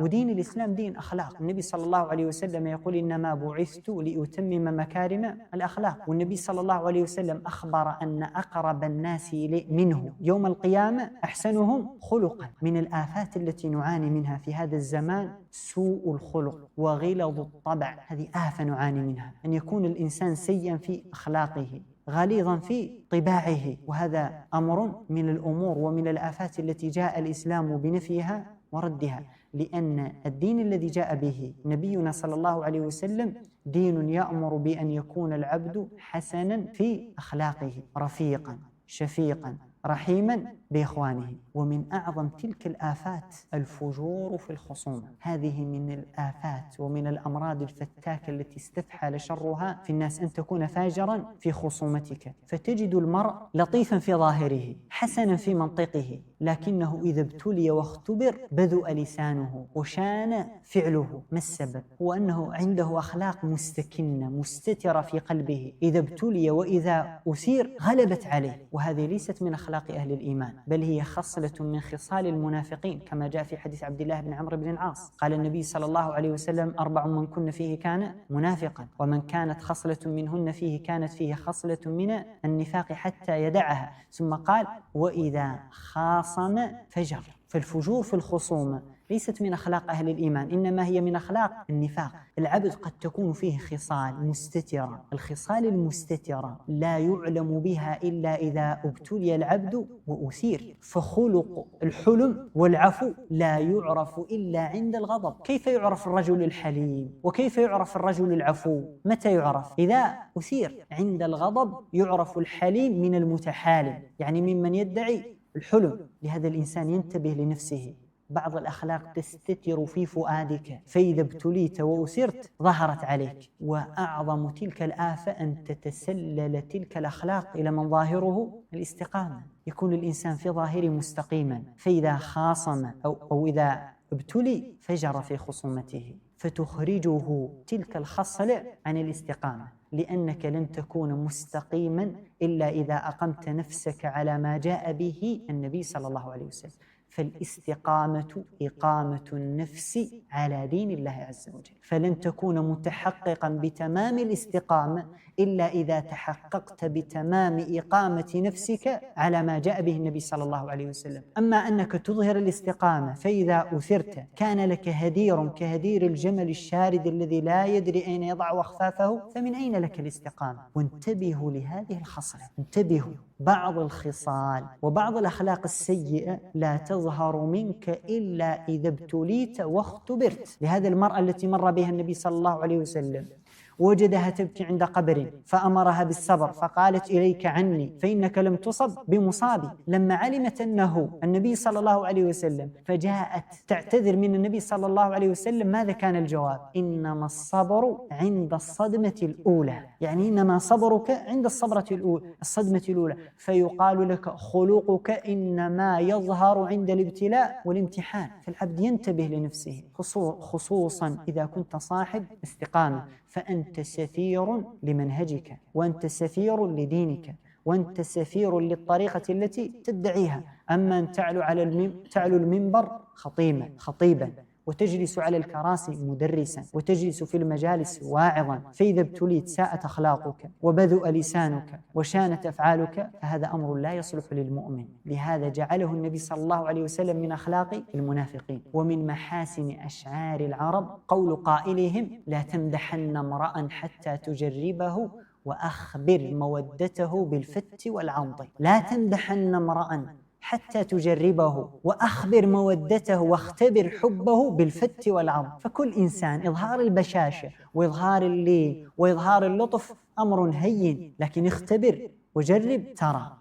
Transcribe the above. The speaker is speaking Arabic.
ودين الإسلام دين أخلاق. النبي صلى الله عليه وسلم يقول إنما بعثت لأتمم مكارم الأخلاق. والنبي صلى الله عليه وسلم أخبر أن أقرب الناس منه يوم القيامة أحسنهم خلقا. من الآفات التي نعاني منها في هذا الزمان سوء الخلق وغلظ الطبع. هذه آفة نعاني منها، أن يكون الإنسان سيئا في أخلاقه، غليظا في طباعه، وهذا أمر من الأمور ومن الآفات التي جاء الإسلام بنفيها وردها، لأن الدين الذي جاء به نبينا صلى الله عليه وسلم دين يأمر بأن يكون العبد حسنا في أخلاقه، رفيقا شفيقا رحيما بإخوانه. ومن أعظم تلك الآفات الفجور في الخصومة. هذه من الآفات ومن الأمراض الفتاكة التي استفحل شرها في الناس، أن تكون فاجرا في خصومتك، فتجد المرء لطيفا في ظاهره حسنا في منطقه، لكنه إذا ابتلي واختبر بذؤ لسانه وشان فعله. ما السبب؟ هو أنه عنده أخلاق مستكنة مستترة في قلبه، إذا ابتلي وإذا أثير غلبت عليه، وهذه ليست من أخلاق أهل الإيمان، بل هي خصلة من خصال المنافقين، كما جاء في حديث عبد الله بن عمرو بن العاص قال النبي صلى الله عليه وسلم 4 من كن فيه كان منافقا، ومن كانت خصلة منهن فيه كانت فيه خصلة من النفاق حتى يدعها، ثم قال وإذا خاصم فجر. فالفجور في الخصومة ليست من أخلاق أهل الإيمان، إنما هي من أخلاق النفاق. العبد قد تكون فيه خصال مستترة، الخصال المستترة لا يعلم بها إلا إذا ابتلي العبد وأثير. فخلق الحلم والعفو لا يعرف إلا عند الغضب. كيف يعرف الرجل الحليم وكيف يعرف الرجل العفو؟ متى يعرف؟ إذا أثير. عند الغضب يعرف الحليم من المتحالم، يعني ممن يدعي الحلم. لهذا الإنسان ينتبه لنفسه. بعض الأخلاق تستتر في فؤادك، فإذا ابتليت وأسرت ظهرت عليك. وأعظم تلك الآفة أن تتسلل تلك الأخلاق إلى من ظاهره الاستقامة. يكون الإنسان في ظاهره مستقيما، فإذا خاصم أو إذا ابتلي فجر في خصومته، فتخرجه تلك الخصلة عن الاستقامة، لأنك لن تكون مستقيما إلا إذا أقمت نفسك على ما جاء به النبي صلى الله عليه وسلم. فالاستقامة إقامة النفس على دين الله عز وجل. فلن تكون متحققا بتمام الاستقامة إلا إذا تحققت بتمام إقامة نفسك على ما جاء به النبي صلى الله عليه وسلم. أما أنك تظهر الاستقامة فإذا أثرت كان لك هدير كهدير الجمل الشارد الذي لا يدري أين يضع أخفافه، فمن أين لك الاستقامة؟ وانتبهوا لهذه الخصلة، انتبهوا. بعض الخصال وبعض الأخلاق السيئة لا تظهر منك إلا إذا ابتليت واختبرت. لهذه المرأة التي مر بها النبي صلى الله عليه وسلم وجدها تبكي عند قبر فأمرها بالصبر، فقالت إليك عني فإنك لم تصب بمصابي. لما علمت أنه النبي صلى الله عليه وسلم فجاءت تعتذر من النبي صلى الله عليه وسلم، ماذا كان الجواب؟ إنما الصبر عند الصدمة الأولى، يعني إنما صبرك عند الصدمة الأولى. فيقال لك خلقك إنما يظهر عند الابتلاء والامتحان. فالعبد ينتبه لنفسه، خصوصا إذا كنت صاحب استقامة، فأنت سفير لمنهجك، وأنت سفير لدينك، وأنت سفير للطريقة التي تدعيها. أما أن تعلو المنبر خطيبا وتجلس على الكراسي مدرسا وتجلس في المجالس واعظا، فإذا ابتليت ساءت أخلاقك وبذؤ لسانك وشانت أفعالك، فهذا أمر لا يصلح للمؤمن. لهذا جعله النبي صلى الله عليه وسلم من أخلاق المنافقين. ومن محاسن أشعار العرب قول قائلهم لا تمدحن امرأ حتى تجربه وأخبر مودته بالفت والعنط. لا تمدحن امرأ حتى تجربه وأخبر مودته واختبر حبه بالفت والعرض. فكل إنسان إظهار البشاشة وإظهار اللين وإظهار اللطف أمر هين، لكن اختبر وجرب ترى.